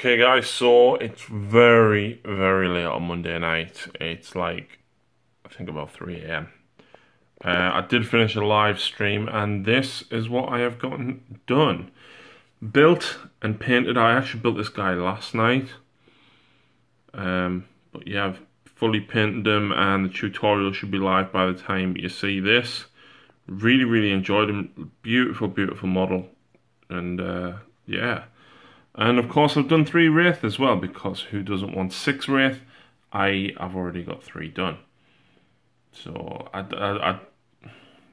Okay guys, so it's very late on Monday night. It's like, I think about 3 AM. I did finish a live stream and this is what I have gotten done. Built and painted. I actually built this guy last night. But yeah, I've fully painted him and the tutorial should be live by the time you see this. Really enjoyed him. Beautiful model. And yeah. And of course I've done 3 Wraith as well, because who doesn't want 6 Wraith? I've already got 3 done. So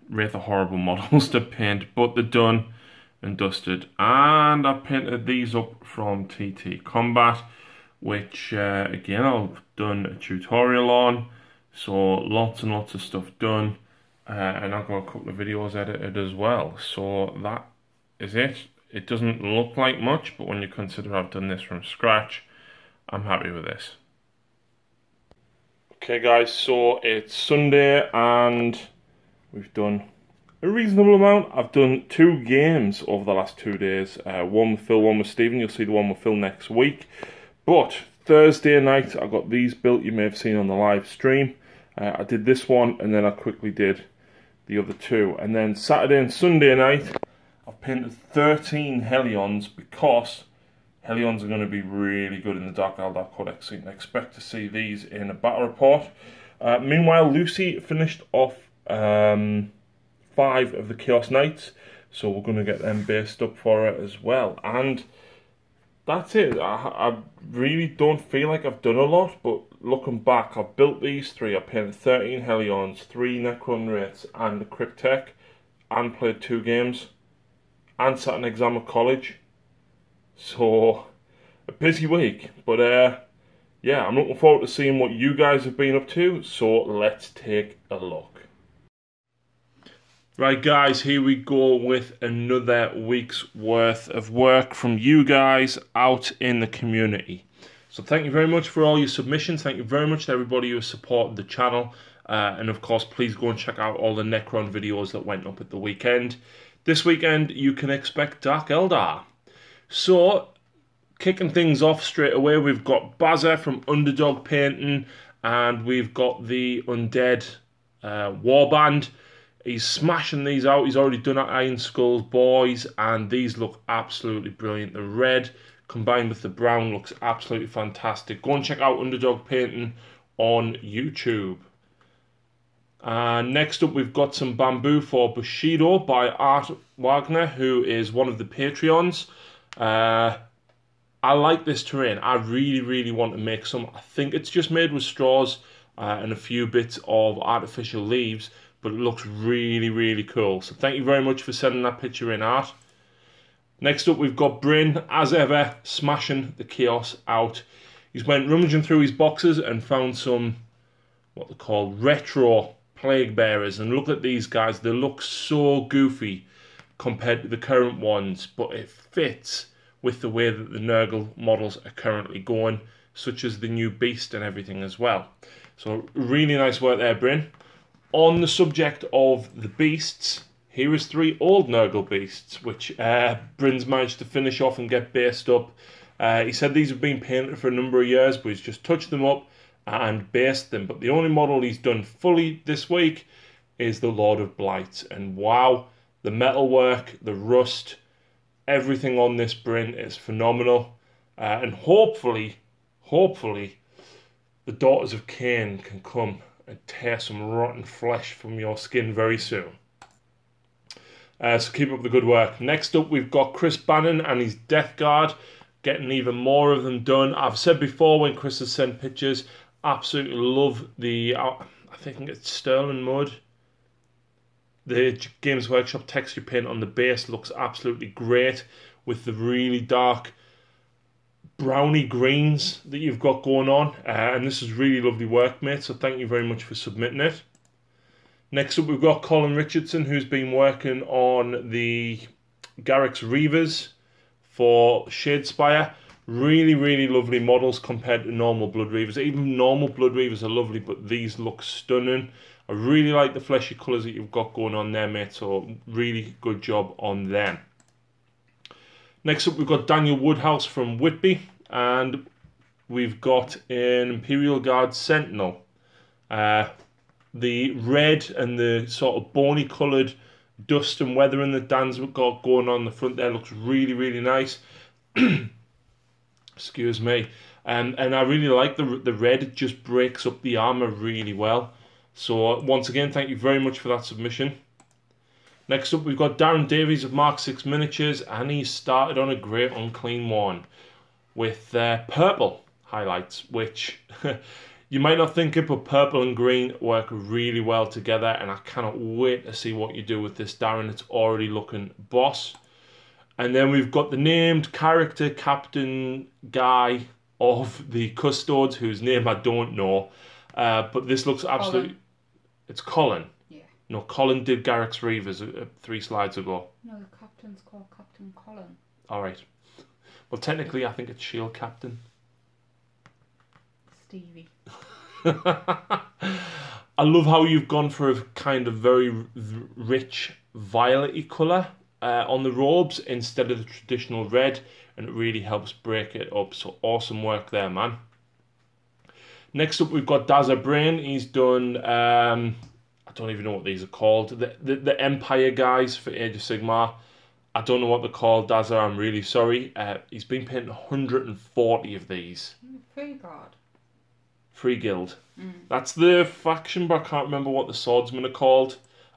Wraith are horrible models to paint, but they're done and dusted. And I painted these up from TT Combat, which again I've done a tutorial on. So lots and lots of stuff done. And I've got a couple of videos edited as well. So that is it. It doesn't look like much, but when you consider I've done this from scratch, I'm happy with this. Okay guys, so it's Sunday and we've done a reasonable amount. I've done 2 games over the last 2 days. One with Phil, one with Stephen. You'll see the one with Phil next week. But Thursday night, I got these built. You may have seen on the live stream. I did this one and then I quickly did the other 2. And then Saturday and Sunday night, I've painted 13 Hellions, because Hellions are going to be really good in the Dark Codex, so you can expect to see these in a battle report. Meanwhile, Lucy finished off 5 of the Chaos Knights, so we're going to get them based up for her as well. And that's it. I really don't feel like I've done a lot, but looking back, I've built these 3. I painted 13 Hellions, 3 Necron Wraiths, and the Cryptek, and played 2 games. And sat an exam at college. So, a busy week. But yeah, I'm looking forward to seeing what you guys have been up to. So, let's take a look. Right guys, here we go with another week's worth of work from you guys out in the community. So thank you very much for all your submissions. Thank you very much to everybody who has supported the channel. And of course, please go and check out all the Necron videos that went up at the weekend. This weekend, you can expect Dark Eldar. So, kicking things off straight away, we've got Bazza from Underdog Painting, and we've got the Undead Warband. He's smashing these out. He's already done our Iron Skulls boys, and these look absolutely brilliant. The red combined with the brown looks absolutely fantastic. Go and check out Underdog Painting on YouTube. Next up, we've got some bamboo for Bushido by Art Wagner, who is one of the Patreons. I like this terrain. I really want to make some. I think it's just made with straws and a few bits of artificial leaves, but it looks really cool. So thank you very much for sending that picture in, Art. Next up, we've got Bryn, as ever, smashing the chaos out. He's went rummaging through his boxes and found some, what they're called, retro plague bearers, and look at these guys. They look so goofy compared to the current ones, but it fits with the way that the Nurgle models are currently going, such as the new beast and everything as well. So really nice work there, Bryn. On the subject of the beasts, here is 3 old Nurgle beasts, which Bryn's managed to finish off and get based up. He said these have been painted for a number of years, but he's just touched them up and based them. But the only model he's done fully this week is the Lord of Blight. And wow, the metalwork, the rust, everything on this Bryn is phenomenal. And hopefully, the Daughters of Cain can come and tear some rotten flesh from your skin very soon. So keep up the good work. Next up, we've got Chris Bannon and his Death Guard, getting even more of them done. I've said before, when Chris has sent pictures, absolutely love the, I think it's Sterling Mud. The Games Workshop texture paint on the base looks absolutely great, with the really dark browny greens that you've got going on. And this is really lovely work, mate, so thank you very much for submitting it. Next up, we've got Colin Richardson, who's been working on the Garrick's Reavers for Shadespire. Really lovely models compared to normal Blood Reavers. Even normal Blood Reavers are lovely, but these look stunning. I really like the fleshy colours that you've got going on there, mate, so really good job on them. Next up, we've got Daniel Woodhouse from Whitby. And we've got an Imperial Guard Sentinel. The red and the sort of bony coloured dust and weathering that Dan's got going on the front there looks really, really nice. Excuse me. And I really like the red. It just breaks up the armour really well. So once again, thank you very much for that submission. Next up, we've got Darren Davies of Mark 6 Miniatures, and he started on a Great Unclean one with purple highlights, which you might not think it, but purple and green work really well together, and I cannot wait to see what you do with this, Darren. It's already looking boss. And then we've got the named character captain guy of the Custodes, whose name I don't know, but this looks absolutely... Colin. It's Colin. Yeah. No, Colin did Garrick's Reavers 3 slides ago. No, the captain's called Captain Colin. All right. Well, technically, I think it's Shield Captain. Stevie. I love how you've gone for a kind of very rich violet-y colour on the robes instead of the traditional red, and it really helps break it up. So awesome work there, man. Next up, we've got Dazza Brain. He's done, I don't even know what these are called. The Empire guys for Age of Sigmar. I don't know what they're called, Dazza. I'm really sorry. He's been painting 140 of these. Free Guard. Free Guild. That's the faction, but I can't remember what the swordsmen are called.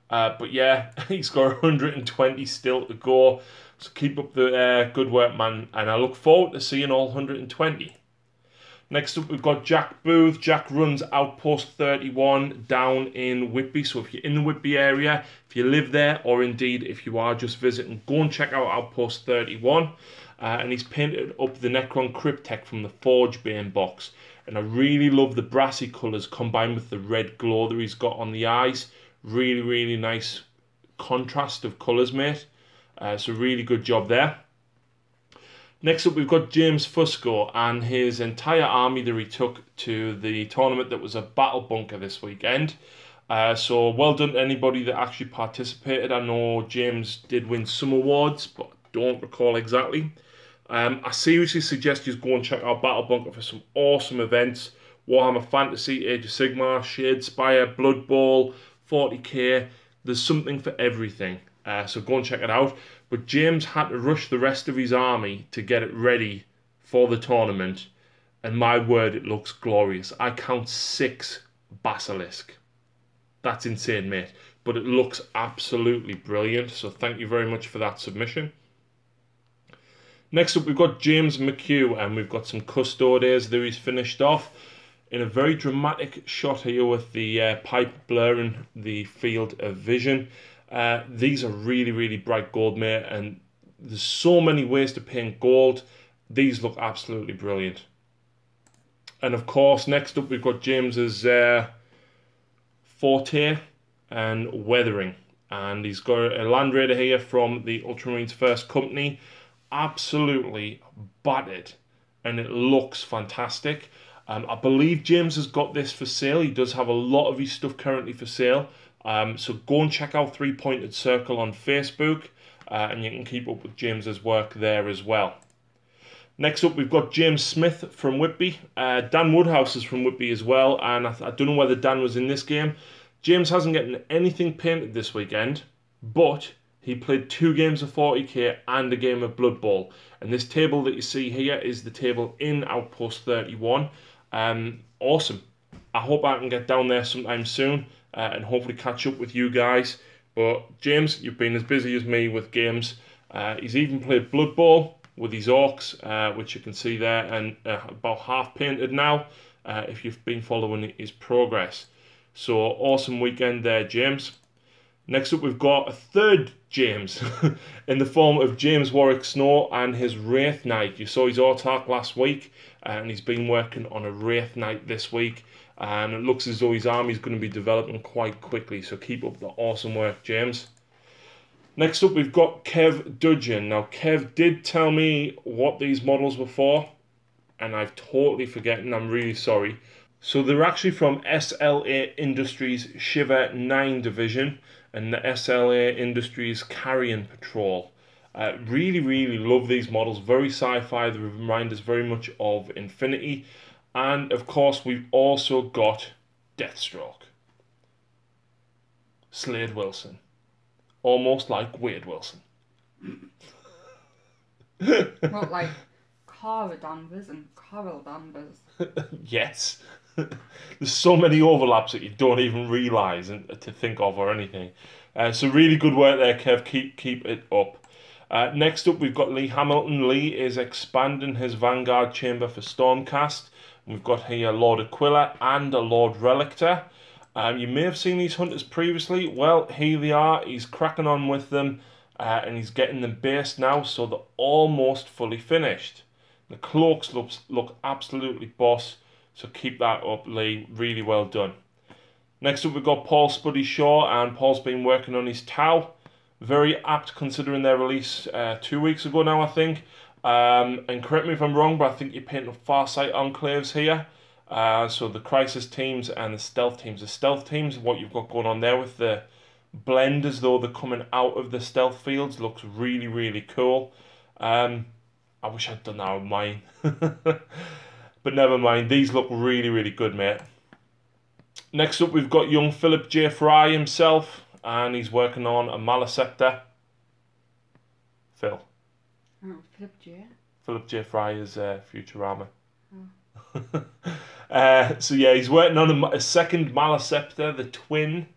But yeah, he's got 120 still to go. So keep up the good work, man. And I look forward to seeing all 120. Next up, we've got Jack Booth. Jack runs Outpost 31 down in Whitby. So if you're in the Whitby area, if you live there, or indeed if you are just visiting, go and check out Outpost 31. And he's painted up the Necron Cryptek from the Forge Bane box. And I really love the brassy colours combined with the red glow that he's got on the eyes. Really, really nice contrast of colours, mate. So really good job there. Next up, we've got James Fusco and his entire army that he took to the tournament that was a battle bunker this weekend. So well done to anybody that actually participated. I know James did win some awards, but I don't recall exactly. I seriously suggest you go and check out Battle Bunker for some awesome events. Warhammer Fantasy, Age of Sigmar, Shadespire, Blood Bowl, 40k. There's something for everything. So go and check it out. But James had to rush the rest of his army to get it ready for the tournament. And my word, it looks glorious. I count 6 Basilisk. That's insane, mate. But it looks absolutely brilliant. So thank you very much for that submission. Next up, we've got James McHugh, and we've got some Custodes that he's finished off in a very dramatic shot here with the pipe blurring the field of vision. These are really, really bright gold, mate, and there's so many ways to paint gold. These look absolutely brilliant. And of course, next up, we've got James's Forte and Weathering, and he's got a Land Raider here from the Ultramarines First Company. Absolutely battered, and it looks fantastic. I believe James has got this for sale. He does have a lot of his stuff currently for sale. So go and check out 3 Pointed Circle on Facebook, and you can keep up with James's work there as well. Next up, we've got James Smith from Whitby. Dan Woodhouse is from Whitby as well, and I don't know whether Dan was in this game. James hasn't gotten anything painted this weekend, but he played 2 games of 40k and a game of Blood Bowl. And this table that you see here is the table in Outpost 31. Awesome. I hope I can get down there sometime soon and hopefully catch up with you guys. But James, you've been as busy as me with games. He's even played Blood Bowl with his orcs, which you can see there, and about half painted now, if you've been following his progress. So awesome weekend there, James. Next up, we've got a third James in the form of James Warwick Snow and his Wraith Knight. You saw his Autarch last week, and he's been working on a Wraith Knight this week. And it looks as though his army is going to be developing quite quickly. So keep up the awesome work, James. Next up, we've got Kev Dudgeon. Now, Kev did tell me what these models were for, and I've totally forgotten. I'm really sorry. So they're actually from SLA Industries Shiver 9 division and the SLA Industries Carrion Patrol. Really love these models. Very sci-fi. They remind us very much of Infinity. And of course, we've also got Deathstroke. Slade Wilson. Almost like Wade Wilson. Not like Cara Danvers and Carol Danvers. Yes. There's so many overlaps that you don't even realise to think of or anything. So really good work there, Kev. Keep it up. Next up, we've got Lee Hamilton. Lee is expanding his Vanguard chamber for Stormcast. We've got here Lord Aquila and a Lord Relictor. You may have seen these hunters previously. Well, here they are. He's cracking on with them, and he's getting them based now, so they're almost fully finished. The cloaks look absolutely boss, so keep that up, Lee. Really well done. Next up, we've got Paul Spuddy Shaw, and Paul's been working on his Tau. Very apt considering their release 2 weeks ago now, I think. And correct me if I'm wrong, but I think you're painting Farsight Enclaves here. So the Crisis teams and the Stealth teams. The Stealth teams, what you've got going on there with the blend as though they're coming out of the stealth fields, looks really cool. I wish I'd done that with mine. But never mind, these look really good, mate. Next up, we've got young Philip J. Fry himself, and he's working on a Maleceptor. Phil. Oh, Philip J. Philip J. Fry is Futurama. Oh. So yeah, he's working on a second Maleceptor, the twin.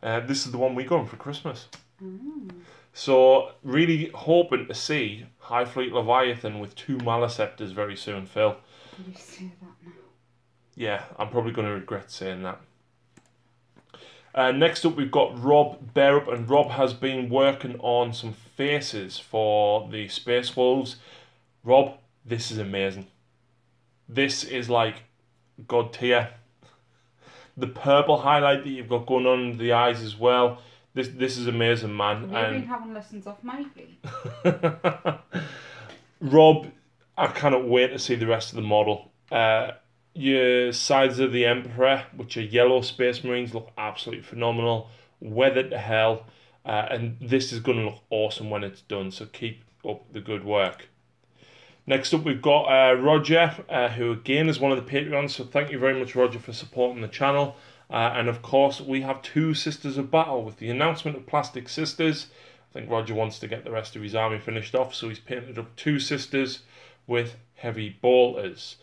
This is the one we got for Christmas. Mm. So really hoping to see High Fleet Leviathan with 2 Maleceptors very soon, Phil. Did you say that now? Yeah, I'm probably going to regret saying that. Next up, we've got Rob Bearup, and Rob has been working on some faces for the Space Wolves. Rob, this is amazing. This is like God tier. The purple highlight that you've got going on under the eyes as well. This is amazing, man. Have you been having lessons off Mikey? Rob, I cannot wait to see the rest of the model. Your Sides of the Emperor, which are yellow Space Marines, look absolutely phenomenal. Weathered to hell. And this is going to look awesome when it's done, so keep up the good work. Next up, we've got Roger, who again is one of the Patreons, so thank you very much, Roger, for supporting the channel. And of course, we have 2 Sisters of Battle with the announcement of Plastic Sisters. I think Roger wants to get the rest of his army finished off, so he's painted up 2 Sisters with heavy bolters.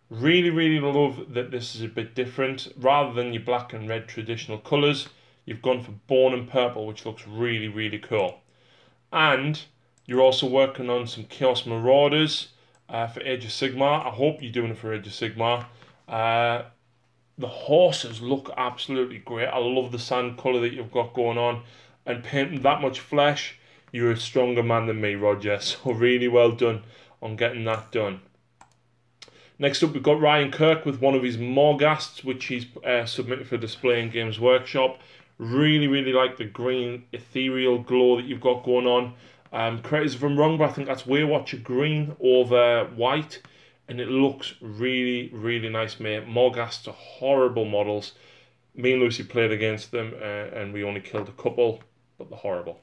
Really love that this is a bit different. Rather than your black and red traditional colours, you've gone for bone and purple, which looks really cool. And you're also working on some Chaos Marauders for Age of Sigmar. I hope you're doing it for Age of Sigmar. The horses look absolutely great. I love the sand colour that you've got going on. And painting that much flesh, you're a stronger man than me, Roger. So really well done on getting that done. Next up, we've got Ryan Kirk with one of his Morghasts, which he's submitted for display in Games Workshop. Really like the green ethereal glow that you've got going on. Correct us if I'm wrong, but I think that's Waywatcher green over white. And it looks really nice, mate. Morghasts are horrible models. Me and Lucy played against them, and we only killed a couple, but they're horrible.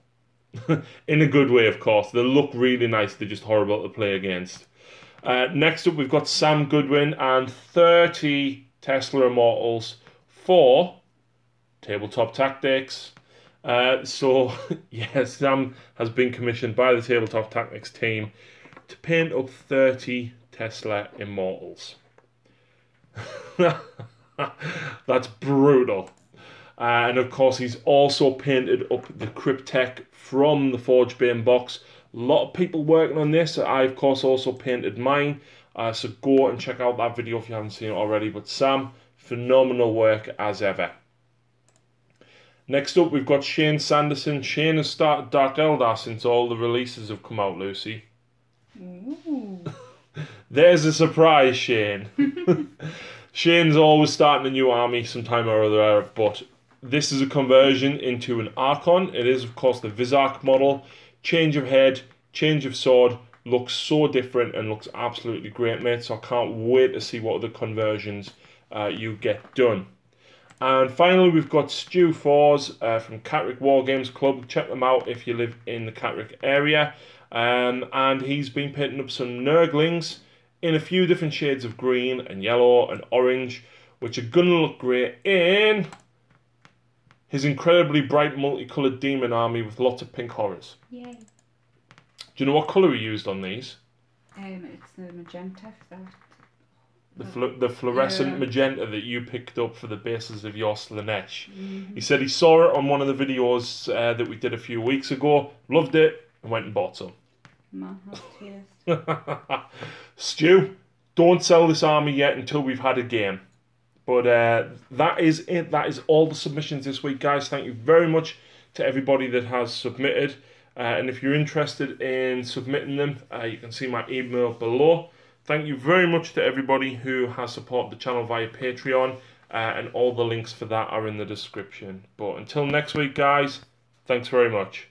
In a good way, of course. They look really nice, they're just horrible to play against. Next up, we've got Sam Goodwin and 30 Tesla Immortals for Tabletop Tactics. So, yeah, Sam has been commissioned by the Tabletop Tactics team to paint up 30 Tesla Immortals. That's brutal. And of course, he's also painted up the Cryptek from the Forgebane box. A lot of people working on this. I, of course, also painted mine. So go and check out that video if you haven't seen it already. But Sam, phenomenal work as ever. Next up, we've got Shane Sanderson. Shane has started Dark Eldar since all the releases have come out, Lucy. Ooh. There's a surprise, Shane. Shane's always starting a new army sometime or other, but this is a conversion into an Archon. It is, of course, the Vizarch model. Change of head, change of sword, looks so different and looks absolutely great, mate. So I can't wait to see what other conversions you get done. And finally, we've got Stu Fours from Catterick War Games Club. Check them out if you live in the Catterick area. And he's been painting up some Nurglings in a few different shades of green and yellow and orange, which are going to look great in his incredibly bright multicoloured demon army with lots of pink horrors. Yay. Do you know what colour he used on these? It's the magenta for that. The fluorescent magenta that you picked up for the bases of your Slanesh. He said he saw it on one of the videos that we did a few weeks ago, loved it, and went and bought some. Man has taste. Stu, don't sell this army yet until we've had a game. But that is it. That is all the submissions this week, guys. Thank you very much to everybody that has submitted. And if you're interested in submitting them, you can see my email below. Thank you very much to everybody who has supported the channel via Patreon, and all the links for that are in the description. But until next week, guys, thanks very much.